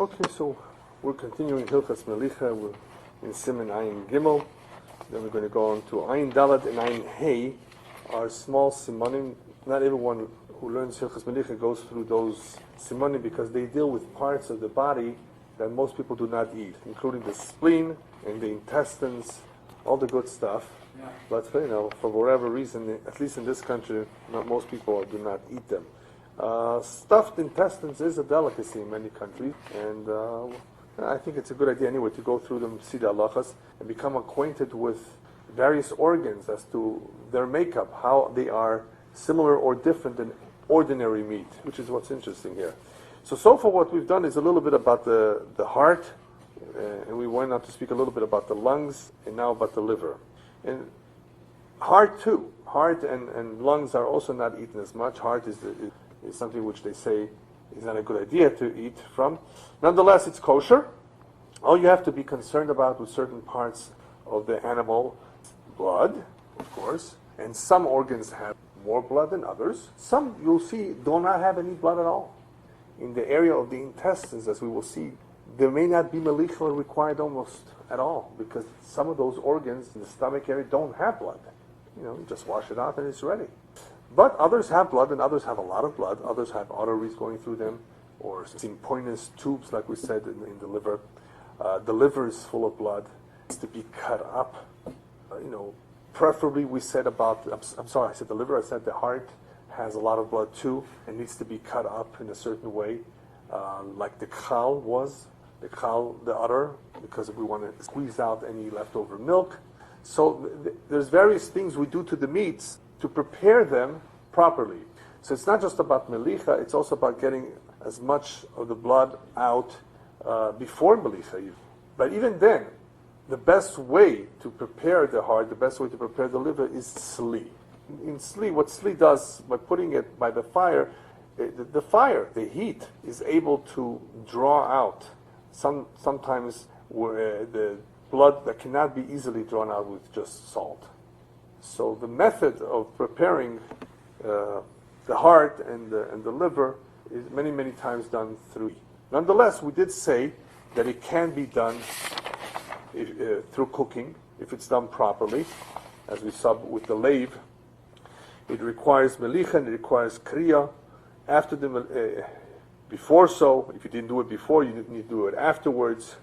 Okay, so we're continuing Hilchas Melicha. We're in Siman Ayin Gimel. Then we're going to go on to Ayin Dalad and Ayin Hey, our small Simanim. Not everyone who learns Hilchas Melicha goes through those Simanim because they deal with parts of the body that most people do not eat, including the spleen and the intestines, all the good stuff. Yeah. But for whatever reason, at least in this country, not most people do not eat them. Stuffed intestines is a delicacy in many countries, and I think it's a good idea anyway to go through them, see the halachas, and become acquainted with various organs as to their makeup, how they are similar or different than ordinary meat, which is what's interesting here. So far what we've done is a little bit about the heart, and we went on to speak a little bit about the lungs, and now about the liver. And heart too. Heart and lungs are also not eaten as much. Heart is something which they say is not a good idea to eat from. Nonetheless, it's kosher. All you have to be concerned about with certain parts of the animal, blood, of course, and some organs have more blood than others. Some, you'll see, do not have any blood at all. In the area of the intestines, as we will see, there may not be melicha required almost at all, because some of those organs in the stomach area don't have blood. You just wash it out and it's ready. But others have blood, and others have a lot of blood. Others have arteries going through them, or pointless tubes, like we said in the liver. The liver is full of blood. It needs to be cut up. Preferably we said about, I'm sorry, I said the liver, I said the heart has a lot of blood too, and needs to be cut up in a certain way, like the chal was, the udder, because we want to squeeze out any leftover milk. So there's various things we do to the meats to prepare them properly. So it's not just about melicha, it's also about getting as much of the blood out before melicha. But even then, the best way to prepare the heart, the best way to prepare the liver is sli. In sli, what sli does, by putting it by the fire, the heat is able to draw out sometimes the blood that cannot be easily drawn out with just salt. So the method of preparing the heart and the liver is many, many times done through. Nonetheless, we did say that it can be done through cooking, if it's done properly, as we saw with the lave. It requires melicha and it requires kriya. After before if you didn't do it before, you didn't need to do it afterwards.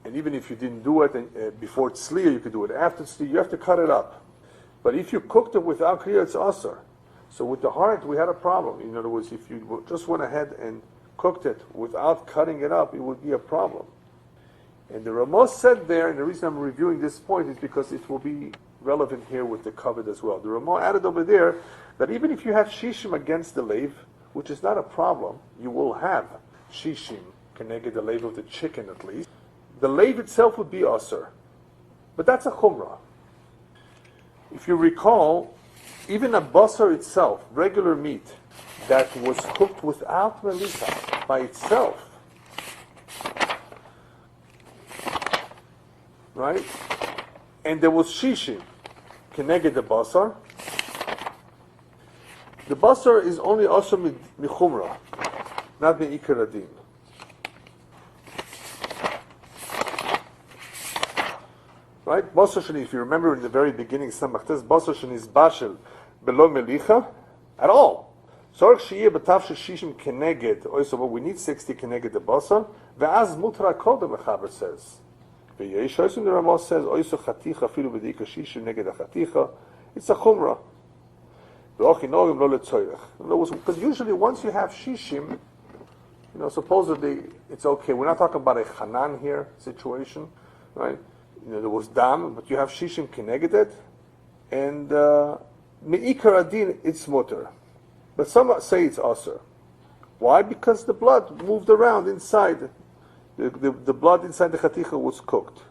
And even if you didn't do it before tzliya, you could do it after tzliya. You have to cut it up. But if you cooked it without kriya, it's asur. So with the heart, we had a problem. In other words, if you just went ahead and cooked it without cutting it up, it would be a problem. And the Ramos said there, and the reason I'm reviewing this point is because it will be relevant here with the covet as well. The Ramos added over there that even if you have shishim against the lave, which is not a problem, you will have shishim connected the lave of the chicken at least. The lave itself would be asur. But that's a chumrah. If you recall, even a basar itself, regular meat, that was cooked without melicha by itself, right? And there was shishim keneged the basar. The basar is only asur michumrah, not me'ikar adin. Right? Basar sheni, if you remember in the very beginning, Samachtes, Basar sheni is bashel below melicha at all. Sorg sheyeh b'tav shishim keneged, also we need 60 keneged the Basar, ve'az mutra kodem, Mechaber says. Ve'yesh also the Ramos says, also chaticha filu b'dika shishim neged a chaticha, it's a chumrah. Ve'och inogim lo letzoyrech. In other words, because usually once you have shishim, supposedly it's okay. We're not talking about a chanan here situation, right? There was dam, but you have shishim kenegedet, and me'ikar adin, it's mutter. But some say it's asur. Why? Because the blood moved around inside. The blood inside the chaticha was cooked.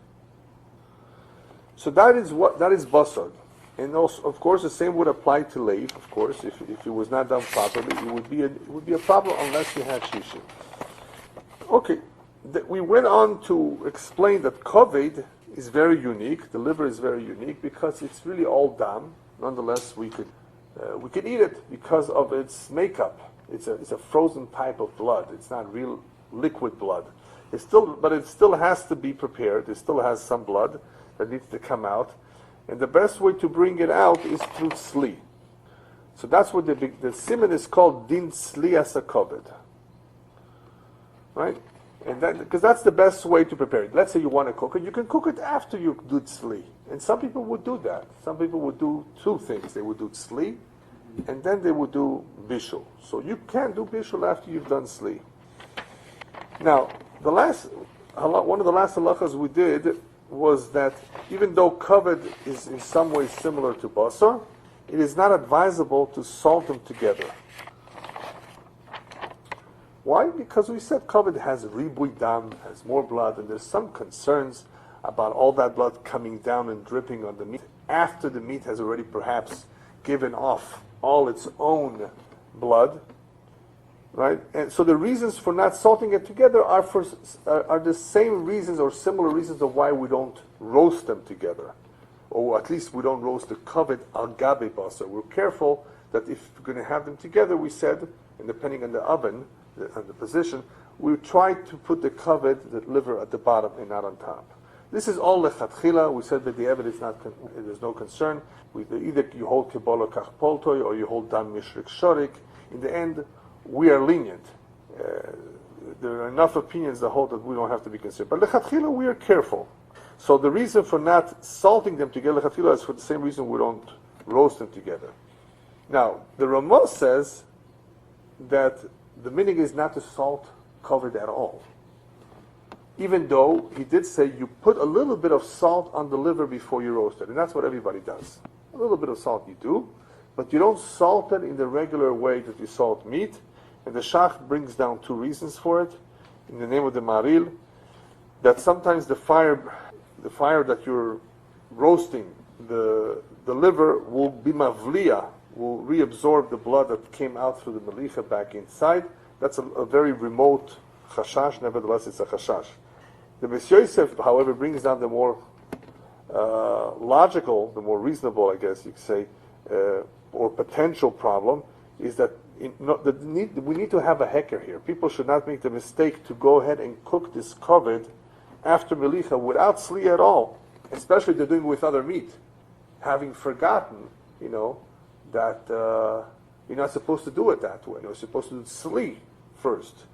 So that is basar. And also, of course, the same would apply to lave. Of course, if it was not done properly, it would be a problem unless you had shishim. Okay, we went on to explain that kaved is very unique. The liver is very unique because it's really all dam. Nonetheless, we could eat it because of its makeup. It's a frozen type of blood. It's not real liquid blood. But it still has to be prepared. It still has some blood that needs to come out. And the best way to bring it out is through tzli. So that's what the siman is called din tzli asakoved. Right? And because that's the best way to prepare it. Let's say you want to cook it, you can cook it after you do tzli. And some people would do that. Some people would do two things. They would do tzli, and then they would do bishul. So you can do bishul after you've done tzli. Now, one of the last halachas we did was that even though kavod is in some ways similar to basar, it is not advisable to salt them together. Why? Because we said kavod has ribui dam, has more blood, and there's some concerns about all that blood coming down and dripping on the meat after the meat has already perhaps given off all its own blood. Right? And so the reasons for not salting it together are the same reasons or similar reasons of why we don't roast them together. Or at least we don't roast the kavod al gabe basar. We're careful that if we're going to have them together, we said, and depending on the oven, on the position, we try to put the kavod, the liver, at the bottom and not on top. This is all lechatchila. We said that the evidence there's no concern. Either you hold kibolo kach poltoy or you hold dam mishrik shorik. In the end, we are lenient. There are enough opinions that hold that we don't have to be concerned. But lechatchila, we are careful. So the reason for not salting them together, lechatchila, is for the same reason we don't roast them together. Now, the Ramah says that the meaning is not to salt kavod at all. Even though he did say you put a little bit of salt on the liver before you roast it. And that's what everybody does. A little bit of salt you do, but you don't salt it in the regular way that you salt meat. And the Shach brings down two reasons for it. In the name of the Maril, that sometimes the fire that you're roasting, the liver will be mavliya, will reabsorb the blood that came out through the Melicha back inside. That's a very remote chashash, nevertheless it's a chashash. The Beis Yosef, however, brings down the more logical, the more reasonable, I guess you could say, or potential problem, is that we need to have a heker here. People should not make the mistake to go ahead and cook this kavod after Melicha without tzli at all, especially if they're doing it with other meat, having forgotten, that you're not supposed to do it that way. You're supposed to do tzli first.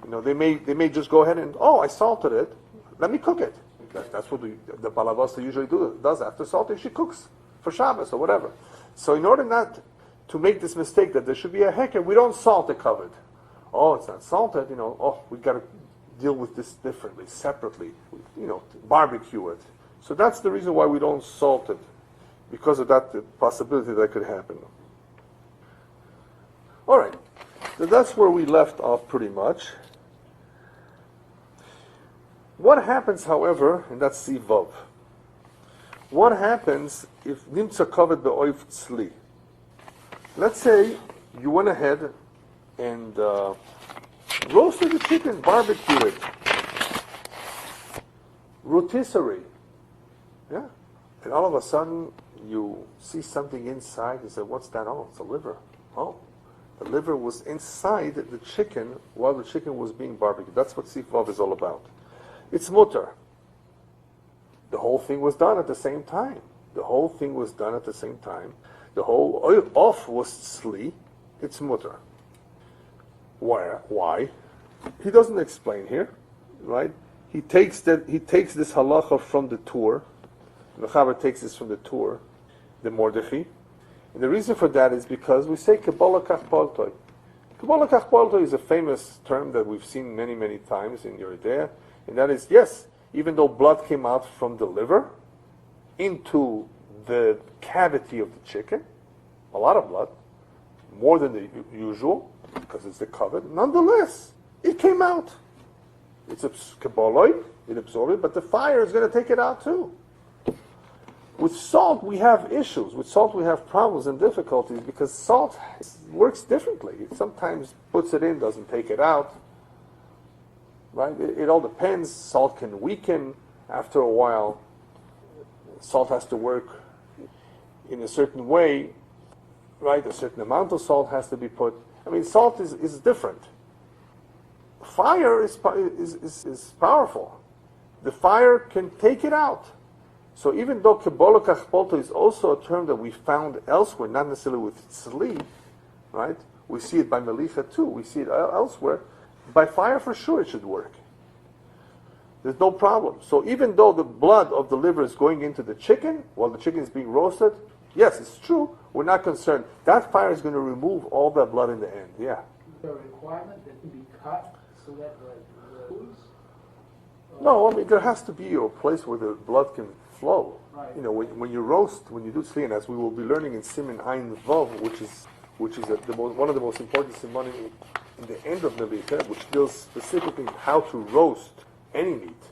They may just go ahead and, I salted it, let me cook it. That's what the balabasta usually does after salting. She cooks for Shabbos or whatever. So in order not to make this mistake that there should be a heker, we don't salt the kavod. It's not salted, we got to deal with this differently, separately, barbecue it. So that's the reason why we don't salt it, because of that possibility that could happen. All right, so that's where we left off pretty much. What happens, however, and that's Sivav. What happens if nimtza kavod be'oiv tzli? Let's say you went ahead and roasted the chicken, barbecued it, rotisserie, yeah, and all of a sudden you see something inside. You say, "What's that?" Oh, it's a liver. Oh, the liver was inside the chicken while the chicken was being barbecued. That's what Sivav is all about. It's mutter. The whole thing was done at the same time. The whole off was tzli. It's mutter. Why? He doesn't explain here, right? He takes this halacha from the Tur. The Chaber takes this from the Tur, the Mordechai. And the reason for that is because we say Kabbalah Kach Poltoi. Kabbalah Kach Poltoi is a famous term that we've seen many, many times in Yore Deah. And that is, yes, even though blood came out from the liver into the cavity of the chicken, a lot of blood, more than the usual, because it's the kavod, nonetheless, it came out. It's a kabbaloi, it absorbed it, but the fire is going to take it out too. With salt, we have issues. With salt, we have problems and difficulties because salt works differently. It sometimes puts it in, doesn't take it out. Right? It all depends. Salt can weaken after a while. Salt has to work in a certain way, right? A certain amount of salt has to be put. I mean, salt is different. Fire is powerful. The fire can take it out. So even though Kebola Kachpolto is also a term that we found elsewhere, not necessarily with Tzli, right? We see it by Melicha too. We see it elsewhere. By fire, for sure, it should work. There's no problem. So even though the blood of the liver is going into the chicken while the chicken is being roasted, yes, it's true. We're not concerned. That fire is going to remove all that blood in the end. Yeah. Is there a requirement that can be cut so that the foods? No, I mean there has to be a place where the blood can flow. Right. You know, when you roast, when you do tzliyan, as we will be learning in Siman Ayin Vav, which is one of the most important simanim in the end of Melicha, which deals specifically how to roast any meat.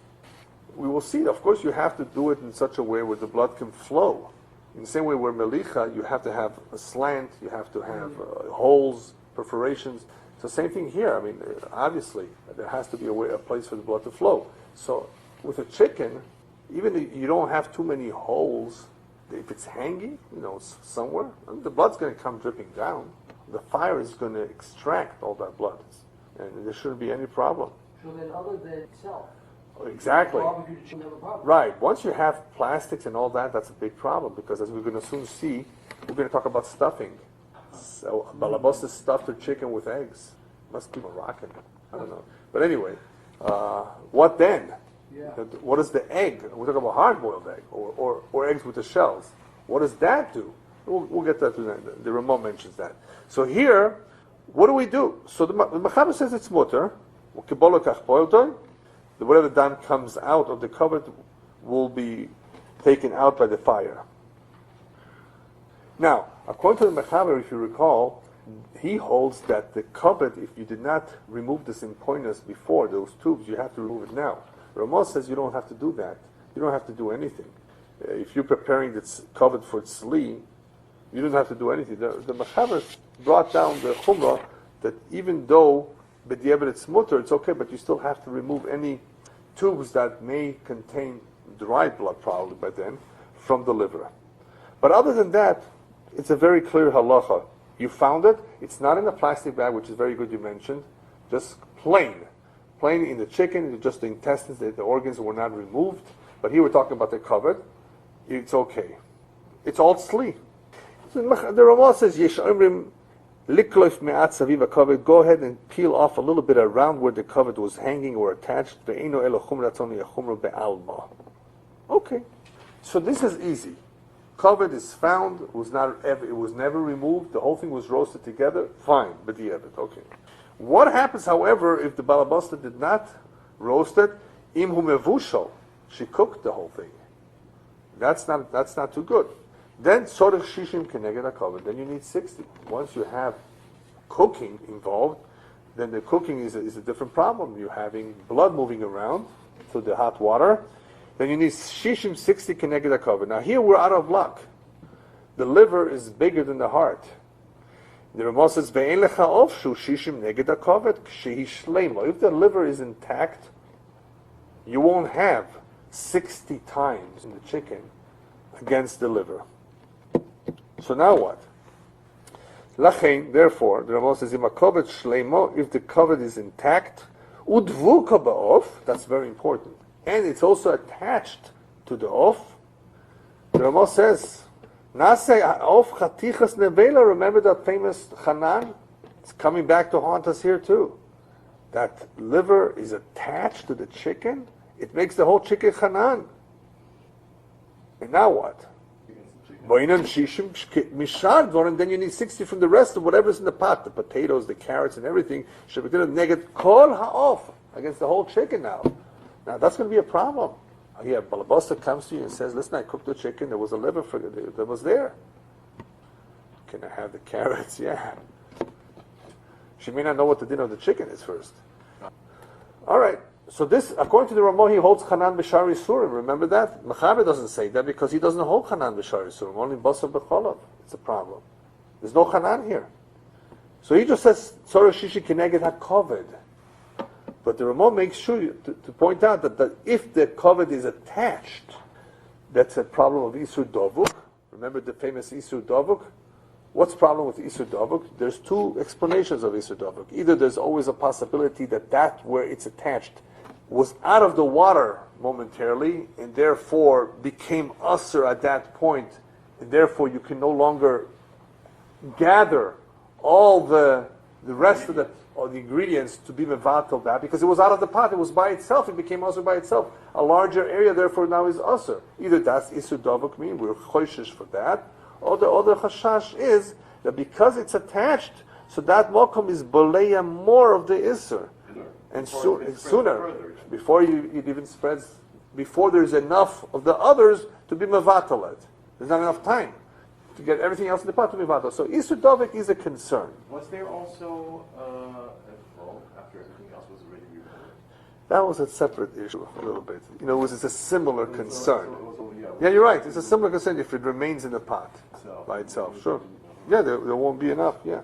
We will see. Of course, you have to do it in such a way where the blood can flow. In the same way where Melicha, you have to have a slant, you have to have holes, perforations. It's the same thing here. I mean, obviously, there has to be a place for the blood to flow. So with a chicken, even if you don't have too many holes, if it's hanging, somewhere, the blood's going to come dripping down. The fire is going to extract all that blood, and there shouldn't be any problem. So then, other than itself, exactly. barbecue chicken have a problem. Right. Once you have plastics and all that, that's a big problem because, as we're going to soon see, we're going to talk about stuffing. So Balabas is stuffed her chicken with eggs. Must be Moroccan. I don't know. But anyway, what then? Yeah. What is the egg? We're talking about hard-boiled egg or eggs with the shells. What does that do? We'll get that to that. The Ramon mentions that. So here, what do we do? So the Mechaber says it's mutter. Whatever dam comes out of the cover will be taken out by the fire. Now, according to the Mechaber, if you recall, he holds that the covet, if you did not remove the simpoinus before, those tubes, you have to remove it now. Ramon says you don't have to do that. You don't have to do anything. If you're preparing the covet for tzli, you don't have to do anything. The Mechaber brought down the chumrah that even though b'diavad it's mutter, it's okay, but you still have to remove any tubes that may contain dried blood, probably by then, from the liver. But other than that, it's a very clear halacha. You found it. It's not in a plastic bag, which is very good you mentioned. Just plain in the chicken, just the intestines, the organs were not removed. But here we're talking about the covered. It's okay. It's all tzli. So the Ramah says, Yesh omrim likloif me'at saviv covered. Go ahead and peel off a little bit around where the covered was hanging or attached. Ve'eno elo chumra tzoni chumra be'alma. Okay. So this is easy. Covered is found. It was never removed. The whole thing was roasted together. Fine. But the evid. Okay. What happens, however, if the balabasta did not roast it? Im hu mevushal. She cooked the whole thing. That's not too good. Then tzorich shishim keneged hakavod. Then you need 60. Once you have cooking involved, then the cooking is a different problem. You're having blood moving around through the hot water. Then you need shishim 60 keneged hakavod. Now here we're out of luck. The liver is bigger than the heart. The Ramah says ve'en lecha ofshu shishim neged hakavod shehi shleima. If the liver is intact, you won't have 60 times in the chicken against the liver. So now what? Lachein, therefore, the Ramah says, if the covet is intact, udvuka ba'of, that's very important, and it's also attached to the off, the Ramah says, Nasei of chatichas nevela, remember that famous Hanan? It's coming back to haunt us here too. That liver is attached to the chicken, it makes the whole chicken Hanan. And now what? And then you need 60 from the rest of whatever's in the pot, the potatoes, the carrots, and everything. Kol ha'of, against the whole chicken now. Now that's going to be a problem. Here, Balabasa comes to you and says, listen, I cooked the chicken, there was a liver for that was there. Can I have the carrots? Yeah. She may not know what the dinner of the chicken is first. All right. So this, according to the Ramah, he holds Chanan b'shari surim. Remember that? Mechaber doesn't say that because he doesn't hold Chanan b'shari surim. Only Basar b'cholav. It's a problem. There's no Chanan here. So he just says Tzorah shishi keneged hakoved. But the Ramah makes sure to point out that if the koved is attached, that's a problem of Isur Dovuk. Remember the famous Isur Dovuk? What's the problem with Isur Davuk? There's two explanations of Isur Davuk. Either there's always a possibility that where it's attached was out of the water momentarily, and therefore became usher at that point, and therefore you can no longer gather all the rest of the ingredients to be mevatel that, because it was out of the pot, it was by itself, it became usher by itself. A larger area therefore now is usher. Either that's Isur Davuk, mean we're choishish for that, or the other chashash is that because it's attached, so that mokum is boleya more of the Isur. And sooner, before it even spreads, before there's enough of the others to be mevatel it. There's not enough time to get everything else in the pot to be mevatel. So Isur Davuk is a concern. Was there also after everything else was already removed? That was a separate issue a little bit. It was a similar concern. Yeah, you're right. It's a similar concern if it remains in the pot by itself. Sure. Yeah, there won't be enough. Yeah.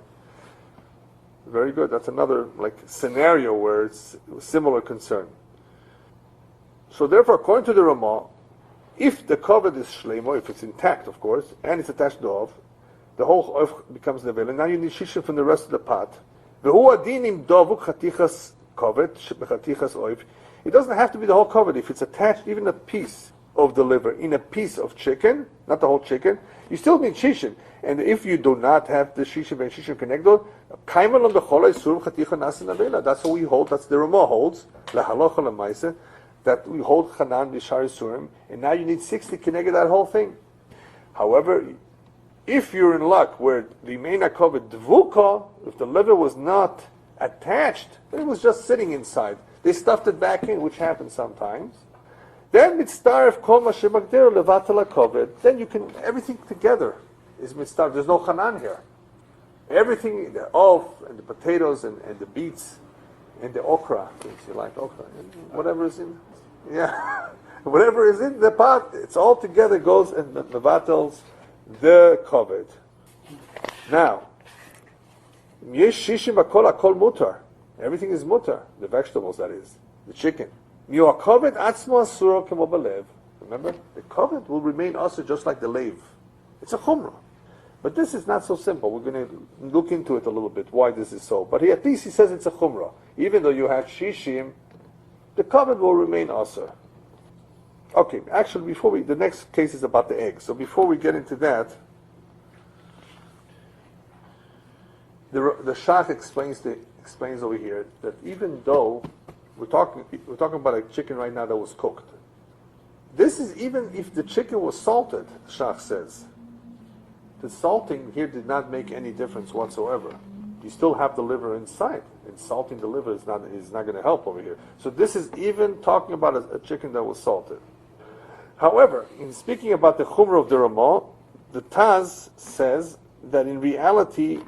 Very good. That's another scenario where it's a similar concern. So therefore, according to the Ramah, if the covet is shleimo, if it's intact, of course, and it's attached to oif, the whole oif becomes nevel, and now you need shishim from the rest of the pot. V'hu adinim dovuk chatichas covet b'chatichas oif. It doesn't have to be the whole covet. If it's attached, even a piece of the liver in a piece of chicken, not the whole chicken, you still need shishim. And if you do not have the shishim and shishim connected, kaiman on the cholay surim chaticha nasin avela. That's what we hold. That's the Ramah holds. La halacha lemaisa. That we hold chanan b'shar surim, and now you need 60 connected that whole thing. However, if you're in luck where the meina covered dvuka, if the liver was not attached, it was just sitting inside. They stuffed it back in, which happens sometimes. Then mitzdaref kol ma shemagdir levatel hakoved. Then you can everything together is mitzdaref. There's no chanan here. Everything, the oaf and the potatoes and the beets and the okra, if you like okra, whatever is in, whatever is in the pot, it's all together goes and mevatels the koved. Now, yesh shishim akol akol mutar. Everything is mutar. The vegetables, that is, the chicken. Remember, the covet will remain also just like the lave. It's a chumrah. But this is not so simple. We're going to look into it a little bit, why this is so. But at least he says it's a chumrah. Even though you have shishim, the covet will remain also. Okay, actually, the next case is about the eggs. So before we get into that, the Shach explains over here that even though we're talking about a chicken right now that was cooked. This is even if the chicken was salted, the Shach says. The salting here did not make any difference whatsoever. You still have the liver inside, and salting the liver is not going to help over here. So this is even talking about a chicken that was salted. However, in speaking about the chumrah of the Ramah, the Taz says that in reality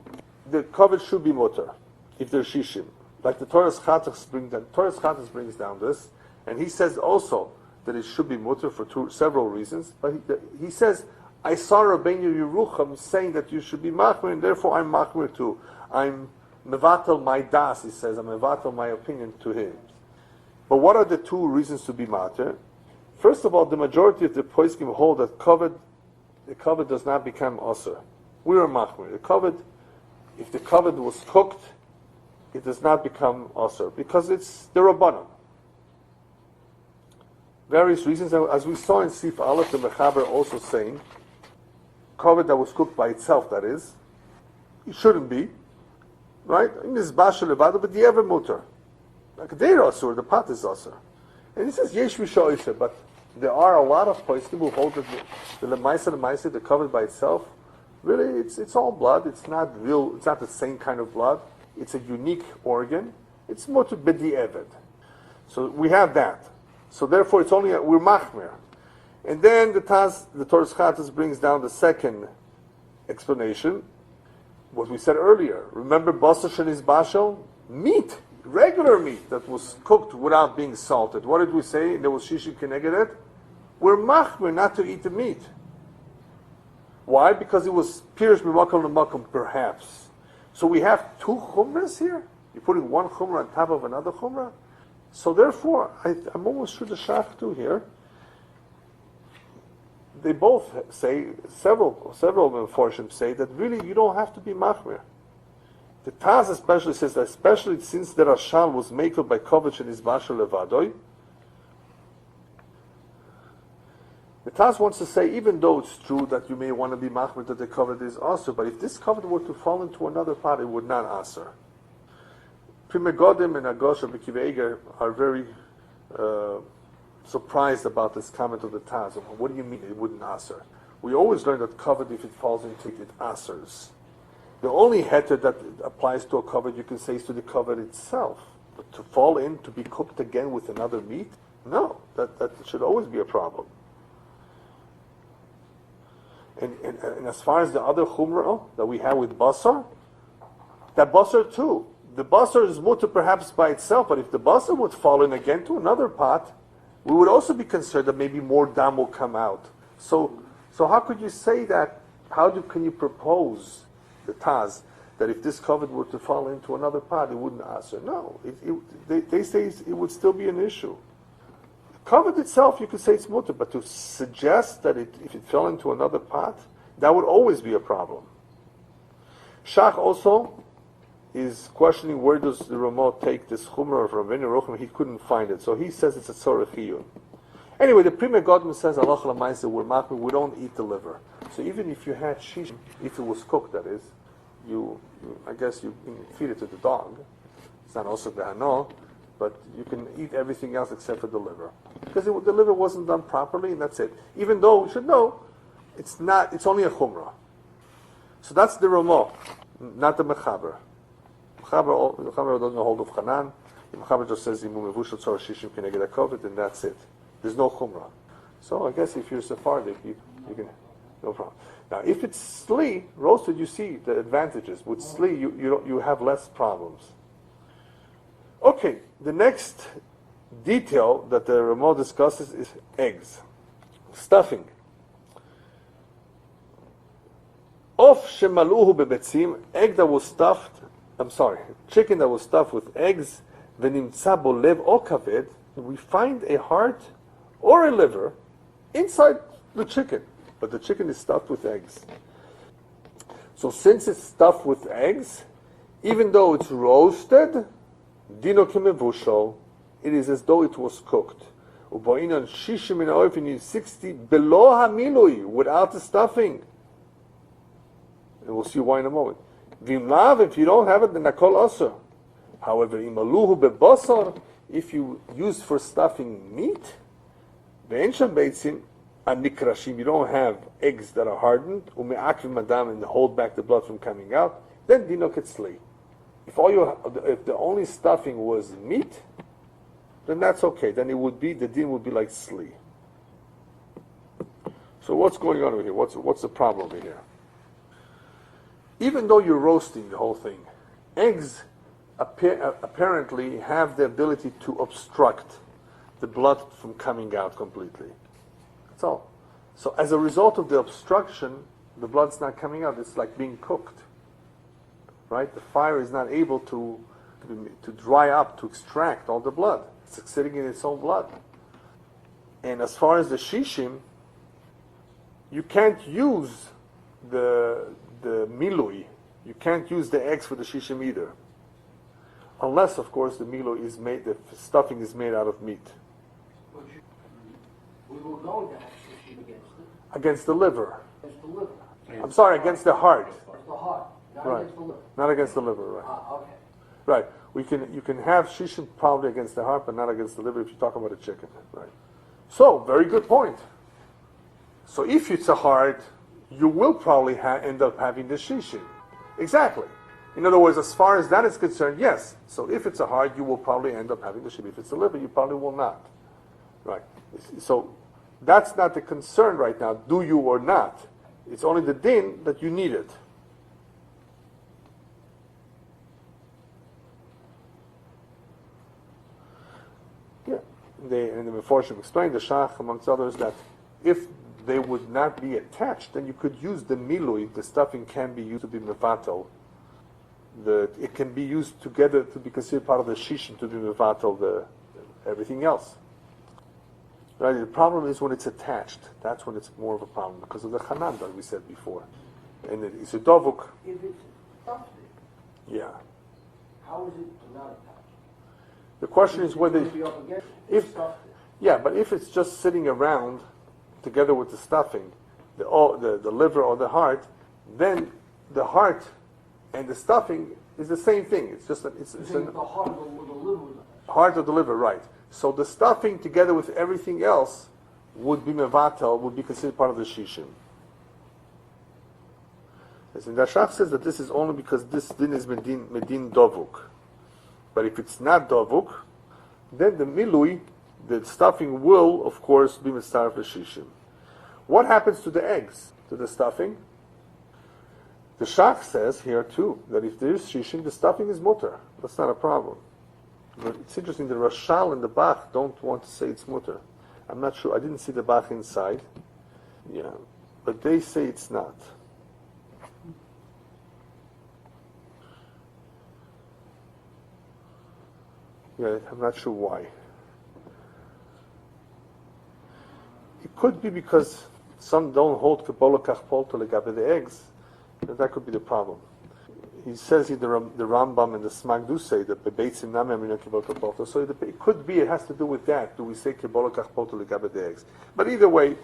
the covet should be mutar if there's shishim. Like the Torah's Chatas brings down this, and he says also that it should be mutar for several reasons. But he says, I saw Rabbeinu Yerucham saying that you should be machmir, and therefore I'm machmir too. I'm mevatel my das, he says, I'm mevatel my opinion to him. But what are the two reasons to be mater? First of all, the majority of the poskim hold that the covet does not become osir. We are machmir. If the covet was cooked, it does not become osir because it's the rabbanon. Various reasons, as we saw in Sif Aleph, the Mechaber also saying, covet that was cooked by itself, that is, it shouldn't be, right? In this basha levada, but the ever mutar, like they're osir, the pot is osir, and he says yesh v'shoisha, but there are a lot of poskim who hold that the lemaisa, the covet by itself, really it's all blood. It's not real. It's not the same kind of blood. It's a unique organ. It's mutar b'di'evet. So we have that. So therefore, it's only we're machmer. And then the Torah's Chatas brings down the second explanation, what we said earlier. Remember, Basar shenis bashal? Meat, regular meat that was cooked without being salted. What did we say? There was shishi kenegedet. We're machmer not to eat the meat. Why? Because it was pierced b'makam l'makam, perhaps. So we have two chumras here? You're putting one chumrah on top of another chumrah? So therefore, I'm almost sure the Shach too here. they both say, several of them Meforshim say that really you don't have to be machmir. The Taz especially says that especially since the Rashal was made by Kovach and his Basar Levadoi, the Taz wants to say, even though it's true that you may want to be machmir that the covenant is aser, but if this covenant were to fall into another part, it would not aser. Pri Megadim and Agosh of Kiva are very surprised about this comment of the Taz. What do you mean it wouldn't aser? We always learn that covenant, if it falls into it asers. The only heter that applies to a covenant you can say is to the covenant itself. But to fall in, to be cooked again with another meat, no, that should always be a problem. And as far as the other chumrah that we have with Basar, that Basar too, the Basar is mutter perhaps by itself, but if the Basar would fall in again to another pot, we would also be concerned that maybe more dam will come out. So how could you say that? Can you propose the Taz that if this covenant were to fall into another pot, it wouldn't answer? No, they say it would still be an issue. Covenant itself, you could say it's mutter, but to suggest that if it fell into another pot, that would always be a problem. Shach also is questioning where does the Ramah take this chumrah of Rabbeinu Ruchim. He couldn't find it, so he says it's a tzorech chiyuv. Anyway, the Pri Megadim says halacha l'maaseh we're machmir, we don't eat the liver. So even if you had shish, if it was cooked, that is, I guess you can feed it to the dog. It's not also behano, but you can eat everything else except for the liver, because the liver wasn't done properly, and that's it. Even though we should know, it's not. It's only a chumrah. So that's the Ramah, not the mechaber. Mechaber doesn't hold of Chanan. The mechaber just says imu mevushel tzor shishim keneged hakovet, and that's it. There's no chumrah. So I guess if you're Sephardic, you can, no problem. Now, if it's sli, roasted, you see the advantages. With sli, you have less problems. Okay, the next detail that the Ramah discusses is eggs. Stuffing. Of shemaluhu bebetzim, chicken that was stuffed with eggs, v'nimtza bo lev o kaved, we find a heart or a liver inside the chicken, but the chicken is stuffed with eggs. So since it's stuffed with eggs, even though it's roasted, dino kemevushol, it is as though it was cooked. Uboinan shishim in oifin 60 below hamilui, without the stuffing. And we'll see why in a moment. Vimlav, if you don't have it, then nakol aser. However, imaluhu bebasar, if you use for stuffing meat, ve'ensham beitzim anikrashim, you don't have eggs that are hardened, ume'akvim madam, and hold back the blood from coming out, then dino ketzli. If the only stuffing was meat, then that's okay. Then the din would be like sli. So what's going on over here? What's the problem over here? Even though you're roasting the whole thing, eggs apparently have the ability to obstruct the blood from coming out completely. That's all. So as a result of the obstruction, the blood's not coming out. It's like being cooked. Right? The fire is not able to dry up, to extract all the blood. It's sitting in its own blood. And as far as the shishim, you can't use the milui. You can't use the eggs for the shishim either. Unless, of course, the milui is made, the stuffing is made out of meat. We will know that shishim against the liver. Against the liver. I'm sorry, against the heart. Against the heart, not Right. against the liver. Not against the liver, right. Okay. Right. You can have shishim probably against the heart, but not against the liver if you talk about a chicken. Right. So, very good point. So if it's a heart, you will probably end up having the shishim. Exactly. In other words, as far as that is concerned, yes. So if it's a heart, you will probably end up having the shishim. If it's a liver, you probably will not. Right. So that's not the concern right now, do you or not. It's only the din that you need it. Yeah. And the Meforshim explained, the Shach, amongst others, that if they would not be attached, then you could use the milui, the stuffing can be used to be mevatel. It can be used together to be considered part of the shishim to be mevatel everything else. Right? The problem is when it's attached. That's when it's more of a problem because of the chanan that we said before. And it's a dovuk. If it's stuffed, Yeah. how is it not attached? The question is whether It's going to be up against it. if Stuffed it. yeah, but if it's just sitting around together with the stuffing, the liver or the heart, then the heart and the stuffing is the same thing. It's just that it's The heart of the liver. heart of the liver, right? So the stuffing together with everything else would be mevatel, would be considered part of the shishim. As in the Shach says that this is only because this din is medin dovuk. But if it's not dovuk, then the milui, the stuffing will, of course, be mitzaref l'shishim. What happens to the eggs, to the stuffing? The Shach says here too that if there is shishim, the stuffing is mutter. That's not a problem. But it's interesting. The Rashal and the Bach don't want to say it's mutter. I'm not sure. I didn't see the Bach inside. Yeah, but they say it's not. Yeah, I'm not sure why. It could be because some don't hold kabbalah kachpolto legabe the eggs. That could be the problem. He says here the Rambam and the Smag do say that bebeitzim namem mina kabbalah kachpolto. So it could be it has to do with that. Do we say kabbalah kachpolto legabe the eggs? But either way,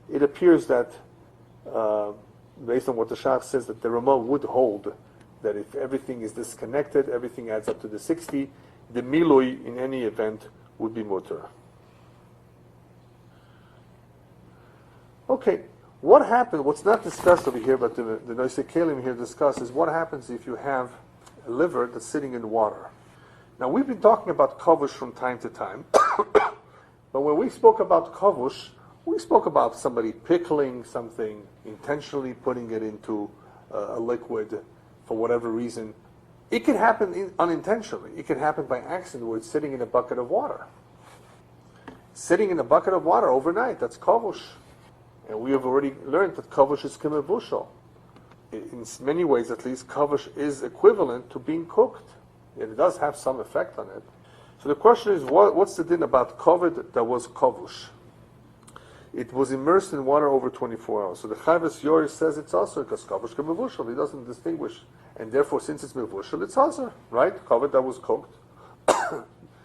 it appears that based on what the Shach says, that the Ramah would hold that if everything is disconnected, everything adds up to the 60. The milui, in any event, would be mutter. Okay, what happens, what's not discussed over here, but the Noise Kelim here discusses, what happens if you have a liver that's sitting in water. Now, we've been talking about kavush from time to time, but when we spoke about kavush, we spoke about somebody pickling something, intentionally putting it into a liquid for whatever reason. It can happen unintentionally. It can happen by accident where it's sitting in a bucket of water. Sitting in a bucket of water overnight, that's kavush. And we have already learned that kavush is kemevushal. In many ways, at least, kavush is equivalent to being cooked. It does have some effect on it. So the question is, what's the din about kavod that was kavush? It was immersed in water over 24 hours. So the Chavos Yore says it's also because kavush kemevushal. He doesn't distinguish. And therefore, since it's mevushal, it's hazar, right? Kavod that was cooked.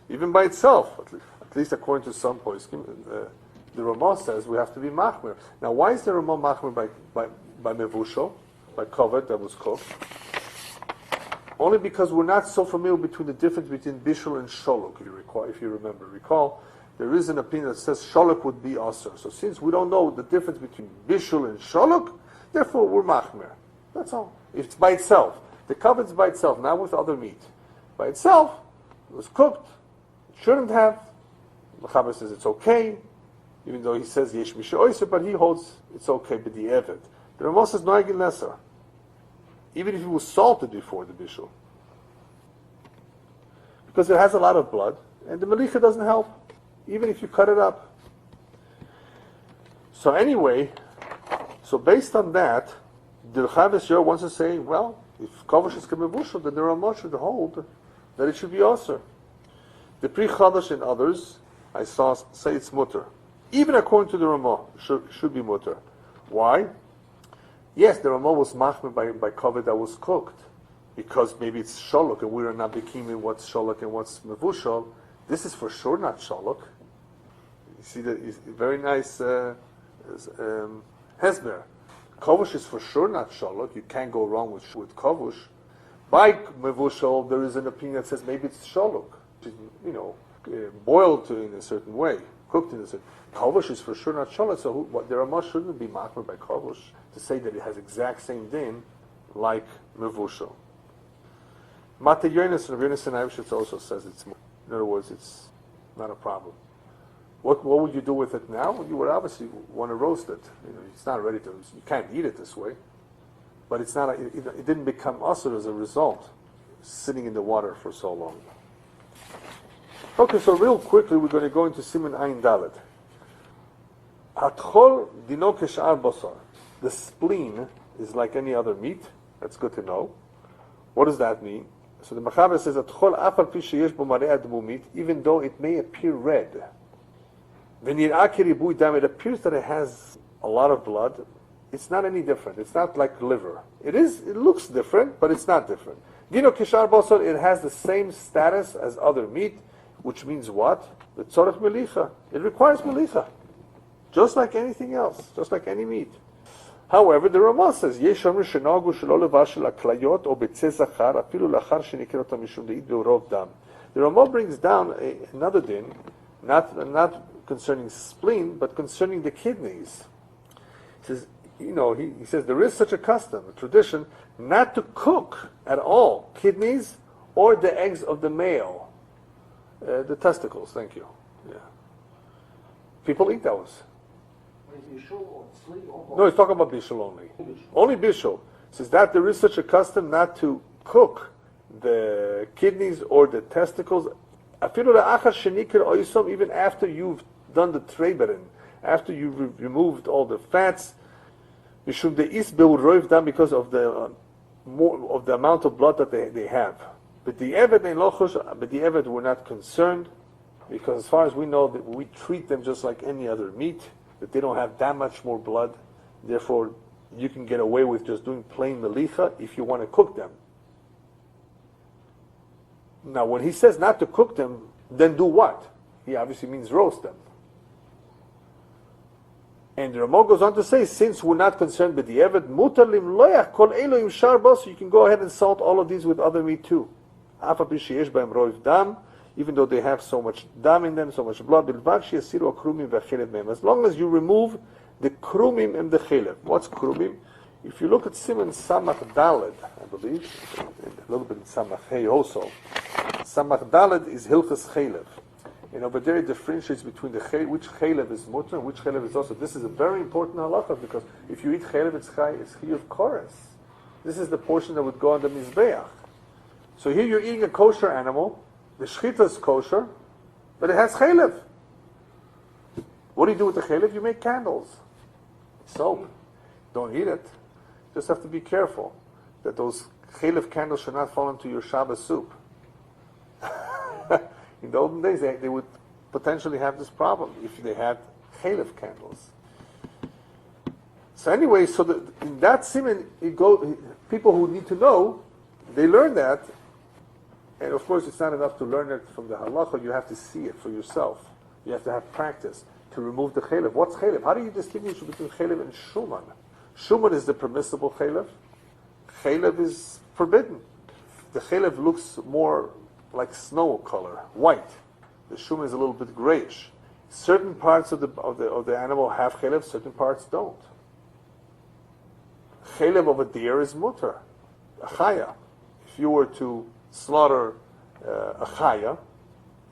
Even by itself, at least according to some poskim, the Ramah says we have to be machmer. Now, why is the Ramah machmer by mevushal, by kavod that was cooked? Only because we're not so familiar between the difference between bishul and sholok, if you remember. Recall, there is an opinion that says sholok would be asur. So since we don't know the difference between bishul and sholok, therefore we're machmer. That's all. If it's by itself. The kavod's by itself, not with other meat. By itself, it was cooked. It shouldn't have. The Chaber says it's okay, even though he says yesh misha oiser, but he holds it's okay but the evet. The Ramah says noigin lesser. Even if it was salted before the bishul. Because it has a lot of blood, and the melicha doesn't help, even if you cut it up. So anyway, based on that, the Chavos Yore wants to say, well, if kavush is kemevushal, then the Ramah should hold that it should be aser. The Pri Chadash and others, I saw say it's mutter. Even according to the Ramah, should be mutter. Why? Yes, the Ramah was machmer by kavod that was cooked, because maybe it's sholok, and we are not bekimin what's sholok and what's mevushal. This is for sure not sholok. You see that very nice hesber. Kavush is for sure not sholok. You can't go wrong with kavush. By mevushal, there is an opinion that says maybe it's sholok. Boiled in a certain way, cooked in a certain. Kavush is for sure not sholok. So the Ramah shouldn't be machmer by kavush to say that it has exact same din like mevushal. Mate Yonis and Rabbi Elyahu also says it's. In other words, it's not a problem. What would you do with it now? You would obviously want to roast it. It's not ready to. You can't eat it this way. But it's not. It didn't become asur as a result, sitting in the water for so long. Okay, so real quickly we're going to go into Siman Ayin Dalet. Hatchol dino keshar basar. The spleen is like any other meat. That's good to know. What does that mean? So the Mechaber says, Hatchol afal pi sheyesh bo mareh admumit, even though it may appear red. It appears that it has a lot of blood. It's not any different. It's not like liver. It looks different, but it's not different. Dino kishar basar, it has the same status as other meat, which means what? The tzorech melicha. It requires melicha. Just like anything else, just like any meat. However, the Ramah says, the Ramah brings down another din, not concerning spleen, but concerning the kidneys. He says, he says there is such a custom, a tradition, not to cook at all kidneys or the eggs of the male, the testicles. Thank you. Yeah, people eat those. No, he's talking about bishul only. Only bishul. He says that there is such a custom not to cook the kidneys or the testicles, even after you've done the treberin, after you've removed all the fats, because of the amount of blood that they have. But the Eved were not concerned, because as far as we know, that we treat them just like any other meat, that they don't have that much more blood. Therefore, you can get away with just doing plain melicha if you want to cook them. Now, when he says not to cook them, then do what? He obviously means roast them. And the Ramah goes on to say, since we're not concerned with the Eved, mutar lim loyach kol elo im shar bas, you can go ahead and salt all of these with other meat too. Afa pi sheyesh bahem roiv dam, even though they have so much dam in them, so much blood, bilvad sheyasiru akrumim v'chelev mehem. As long as you remove the krumim and the chelev. What's krumim? If you look at Siman Samach Daled, I believe, a little bit in Samach Hey also, Samach Daled is Hilchas Chelev. And over there it differentiates between which chelev is mutter and which chelev is also. This is a very important halacha, because if you eat chelev, it's chiyuv koros. This is the portion that would go on the mizbeach. So here you're eating a kosher animal, the shchita is kosher, but it has chelev. What do you do with the chelev? You make candles, soap. Don't eat it. Just have to be careful that those chelev candles should not fall into your Shabbos soup. In the olden days, they would potentially have this problem if they had chelev candles. So anyway, in that siman, people who need to know, they learn that, and of course it's not enough to learn it from the halacha, you have to see it for yourself. You have to have practice to remove the chelev. What's chelev? How do you distinguish between chelev and shuman? Shuman is the permissible chelev. Chelev is forbidden. The chelev looks more like snow color, white. The shuman is a little bit grayish. Certain parts of the animal have chelev, certain parts don't. Chelev of a deer is mutter, a chaya. If you were to slaughter a chaya,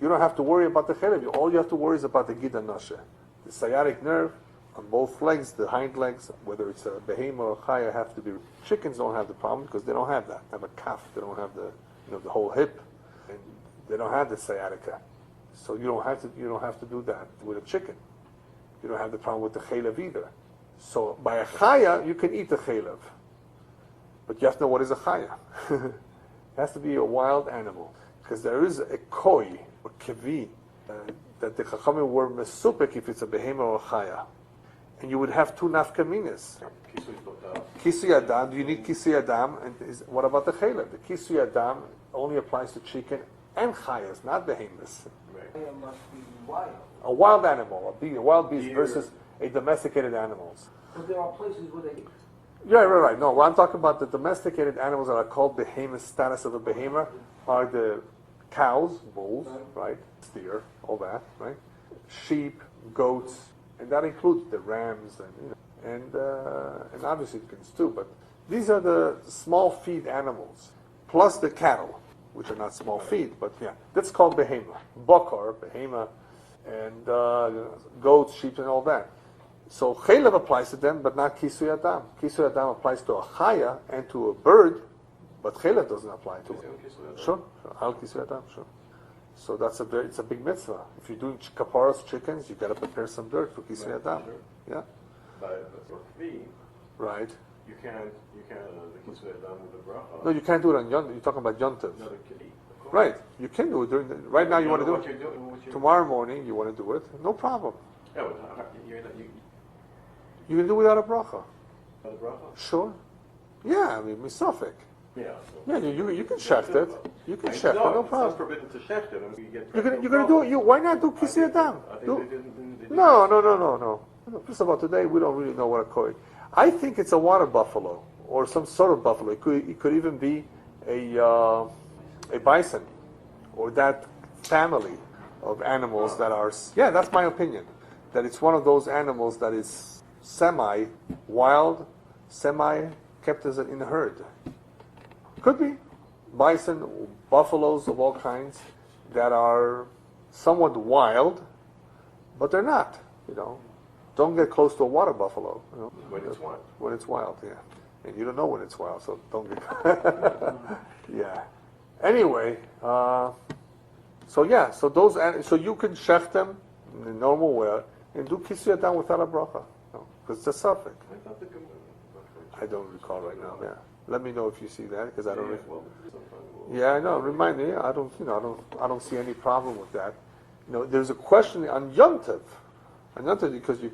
you don't have to worry about the chelev. All you have to worry is about the gida nashe. The sciatic nerve on both legs, the hind legs, whether it's a behemoth or a chaya, have to be. Chickens don't have the problem because they don't have that. They have a calf. They don't have the whole hip. And they don't have the sciatica, so you don't have to do that with a chicken. You don't have the problem with the chelev either. So by a chaya you can eat the chelev, but you have to know what is a chaya. It has to be a wild animal, because there is a koi or kevi that the chachamim were mesupek if it's a behemoth or a chaya, and you would have two nafkaminas. Kisui adam. Do you need kisui adam? And what about the chelev? The kisui adam only applies to chicken and chayas, not behemoths. It must be wild. A wild animal, a wild beast versus a domesticated animals. But there are places where they... Yeah, right. No, what I'm talking about, the domesticated animals that are called behemoth, status of a behemoth, are the cows, bulls, right? Steer, all that, right? Sheep, goats, and that includes the rams and obviously chickens too. But these are the small feed animals, plus the cattle, which are not small feed, but yeah, that's called behemoth. Bakar, behemoth, and goats, sheep, and all that. So chelev applies to them, but not kisui adam. Kisui adam applies to a chaya and to a bird, but chelev doesn't apply to it. Sure, al kisui adam, sure. So it's a big mitzvah. If you're doing kaparas chickens, you got to prepare some dirt for kisui adam. Sure. Yeah. But for kvi, right. You can't the kisui adam with the bracha. No, you can't do it on yontif. You're talking about yontif. No, the kiddy. Right. You can do it right now. You want to do it tomorrow tomorrow morning. You want to do it? No problem. Yeah, but you You can do without a bracha. the bracha? Sure. Yeah, I mean, misafik. Yeah. Yeah, you can shecht it. You can shecht it, no It's not problem. forbidden to shecht it. I mean, You're gonna do it. Why not do kisei adam? I think they didn't. No. First of all, today we don't really know what a koi. I think it's a water buffalo or some sort of buffalo. It could even be a bison or that family of animals that are. Yeah, that's my opinion. That it's one of those animals that is semi-wild, semi-kept as in a herd. Could be bison, buffaloes of all kinds that are somewhat wild, but they're not. Don't get close to a water buffalo. When it's wild. When it's wild, yeah. And you don't know when it's wild, so don't get. Yeah. Anyway, so you can shecht them in the normal way and do kisei adam without a bracha, because it's a suffix. I don't recall right now. Yeah. Let me know if you see that, because I don't. Yeah, I know. Remind me. I don't see any problem with that. There's a question on Yom Tov. On Yom Tov, because you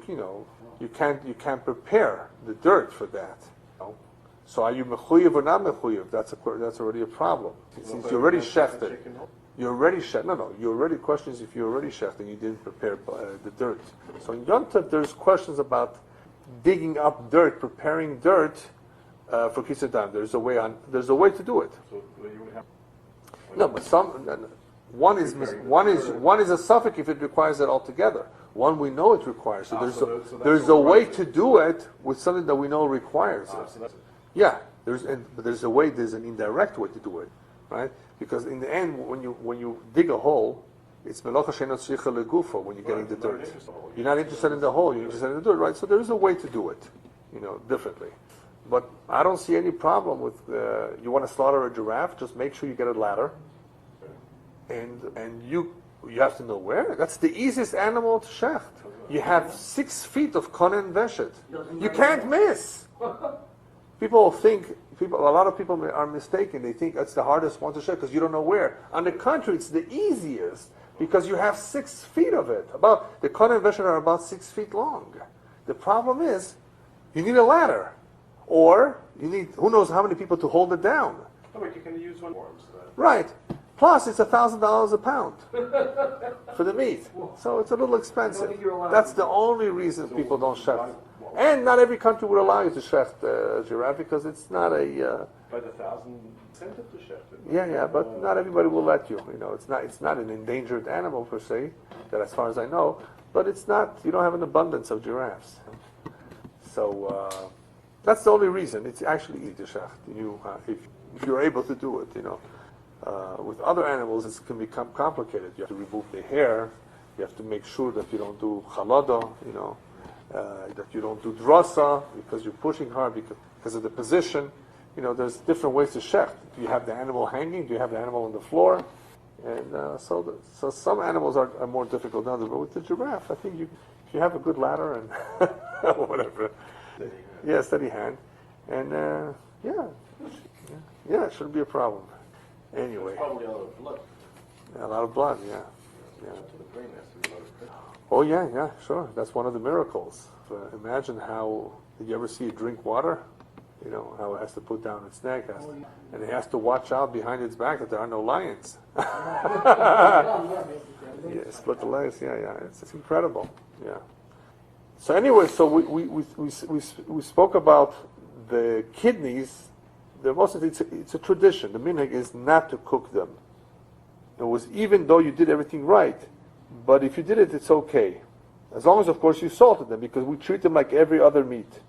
can't prepare the dirt for that. So are you mechuyev or not mechuyev? That's already a problem. Since you already shechted. You already shechted. No. You already questions if you already shechted and you didn't prepare the dirt. So in Yom Tov, there's questions about digging up dirt, preparing dirt for kisei adam. There's a way to do it. So you would have. No, but one is a suffix if it requires it altogether. One we know it requires. So there's a way to do it with something that we know requires it. Yeah, there's an indirect way to do it, right? Because in the end, when you dig a hole, it's melacha she'enot shricha legufo when you're getting the dirt. You're not interested in the hole, you're interested in the dirt, right? So there is a way to do it, differently. But I don't see any problem with you want to slaughter a giraffe, just make sure you get a ladder, and you have to know where. That's the easiest animal to shecht. You have 6 feet of konen veshet. You can't miss. A lot of people are mistaken. They think it's the hardest one to shecht because you don't know where. On the contrary, it's the easiest because you have 6 feet of it. The konen veshet are about 6 feet long. The problem is, you need a ladder. Or you need, who knows how many people to hold it down. Oh, wait, you can use one worms. Right. Plus, it's $1,000 a pound for the meat. So it's a little expensive. That's the only reason people don't shecht. And not every country would allow you to shecht a giraffe because it's not a... By the 1,000 incentive to shecht it. Yeah, but not everybody will let you. It's not an endangered animal per se, that as far as I know. But it's not, you don't have an abundance of giraffes. So... that's the only reason. It's actually easy to shecht. If you're able to do it, with other animals, it can become complicated. You have to remove the hair. You have to make sure that you don't do chalada, that you don't do drasa because you're pushing hard because of the position. There's different ways to shecht. Do you have the animal hanging? Do you have the animal on the floor? And so some animals are more difficult than others. But with the giraffe, I think if you have a good ladder and whatever. Yeah, steady hand. And, it shouldn't be a problem. Anyway. Probably a lot of blood. A lot of blood, yeah. To the brain has to be a lot of blood. Oh, yeah, sure. That's one of the miracles. Imagine how, did you ever see it drink water? How it has to put down its neck. And it has to watch out behind its back that there are no lions. Yeah, split the legs, yeah. It's incredible, yeah. So anyway, we spoke about the kidneys. It's a tradition. The minhag is not to cook them. It was even though you did everything right, but if you did it, it's okay, as long as, of course, you salted them because we treat them like every other meat.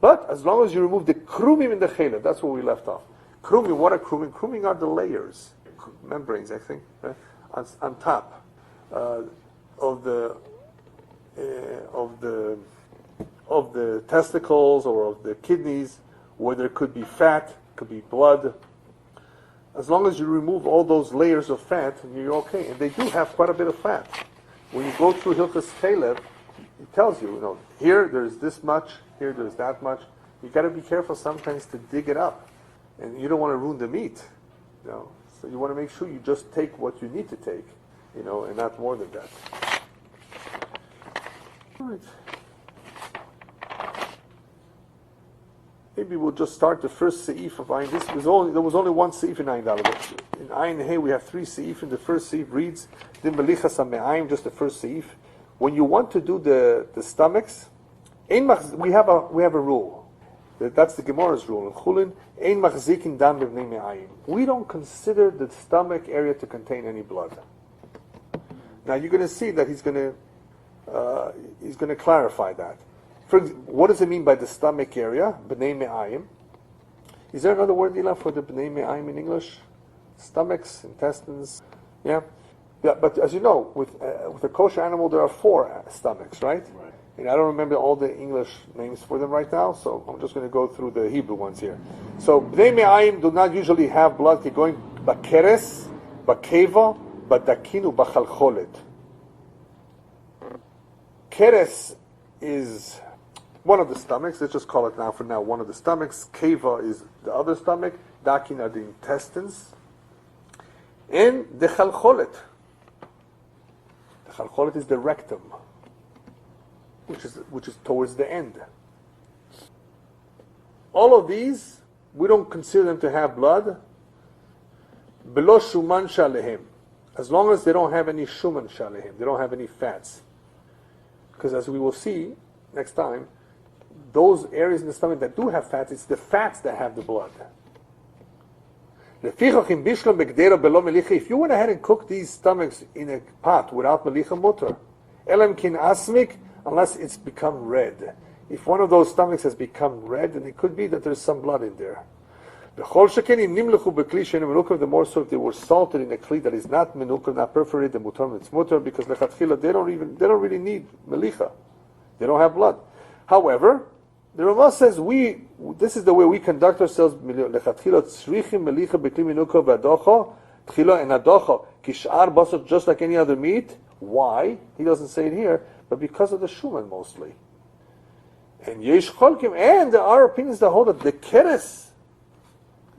But as long as you remove the krumim in the chaylev, that's where we left off. Krumim, what are krumim? Krumim are the layers, membranes, I think, right? on top of the testicles or of the kidneys, where there could be fat, could be blood. As long as you remove all those layers of fat, you're okay. And they do have quite a bit of fat. When you go through Hilchas Chaylev, it tells you, here there's this much, here there's that much. You got to be careful sometimes to dig it up, and you don't want to ruin the meat. So you want to make sure you just take what you need to take, and not more than that. All right. Maybe we'll just start the first seif of Ayin. There was only one seif in Ayin Dalet. In Ayin Hey we have three seif, and the first seif reads the Melicha Same'ayim, just the first seif. When you want to do the stomachs, we have a rule. That's the Gemara's rule in Chulin. Ein machzikin dam b'vnei me'ayim. We don't consider the stomach area to contain any blood. Now you're going to see that he's going to clarify that. What does it mean by the stomach area? B'nei me'ayim. Is there another word, Ila, for the b'nei me'ayim in English? Stomachs, intestines. Yeah. But as you know, with a kosher animal, there are 4 stomachs, right? Right. And I don't remember all the English names for them right now, so I'm just going to go through the Hebrew ones here. So b'nei me'ayim do not usually have blood going b'keres, b'keva, b'dakinu, b'chalcholet. Keres is one of the stomachs. Let's just call it now for now one of the stomachs. Keva is the other stomach. Dakin are the intestines. And the chalcholet. The chalcholet is the rectum, which is towards the end. All of these, we don't consider them to have blood. Below shuman shalehem, as long as they don't have any shuman shalehem, they don't have any fats. Because as we will see next time, those areas in the stomach that do have fats, it's the fats that have the blood. If you went ahead and cooked these stomachs in a pot without melicha mutter, elam kin asmik, unless it's become red. If one of those stomachs has become red, then it could be that there's some blood in there. The more so if they were salted in a kli that is not menukah, not perforated, the mutar it's mutar, because lechatchila they don't really need melicha. They don't have blood. However, the Rama says this is the way we conduct ourselves. Lechatchila tzrichim melicha bekli menukah v'adocha tchila and adocha kishar basar, just like any other meat. Why? He doesn't say it here, but because of the shuman mostly. And yesh cholkim, and there are opinions that hold that the keres,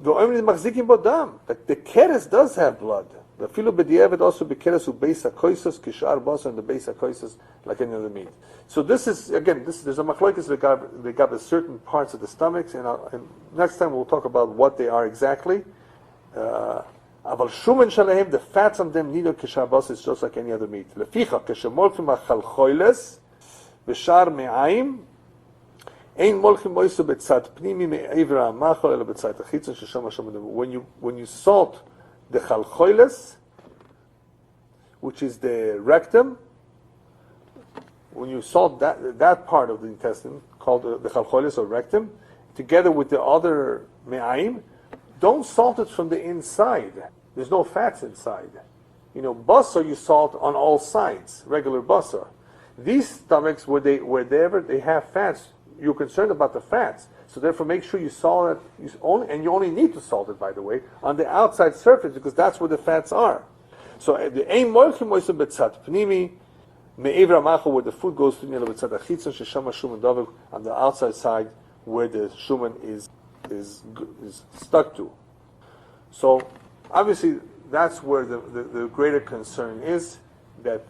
that the keres does have blood. The filo b'diavad also bekeres who beis hakoisos kishar basar, and the beis hakoisos like any other meat. So this is again, there's a machlokes regarding certain parts of the stomachs, and next time we'll talk about what they are exactly. Aval shuman shalehem, the fats on them nido kishar basar is just like any other meat. Leficha keshemolchim achalchoiles v'shar me'ayim. When you salt the chalchoiles, which is the rectum, when you salt that part of the intestine called the chalchoiles or rectum, together with the other me'ayim, don't salt it from the inside. There's no fats inside. Basar you salt on all sides, regular basar. These stomachs, wherever they have fats, you're concerned about the fats, so therefore make sure you salt it, and you only need to salt it, by the way, on the outside surface, because that's where the fats are. So the ein moilchim moisem betzat pnimi me'evra macho, where the food goes through the betzat achitzon sheshama shuman davik, on the outside side where the shuman is stuck to. So obviously that's where the greater concern is, that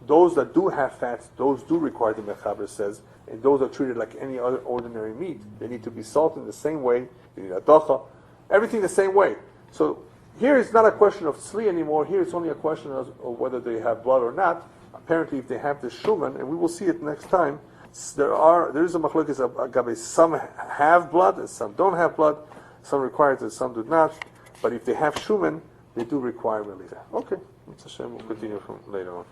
those that do have fats, those do require, the Mechaber says, and those are treated like any other ordinary meat. They need to be salted in the same way. They need adocha, everything the same way. So here it's not a question of tzli anymore. Here it's only a question of whether they have blood or not. Apparently, if they have the shuman, and we will see it next time, there is a machlokes agabe. Some have blood and some don't have blood. Some require it and some do not. But if they have shuman, they do require melicha. Okay, Hashem, we'll continue from later on.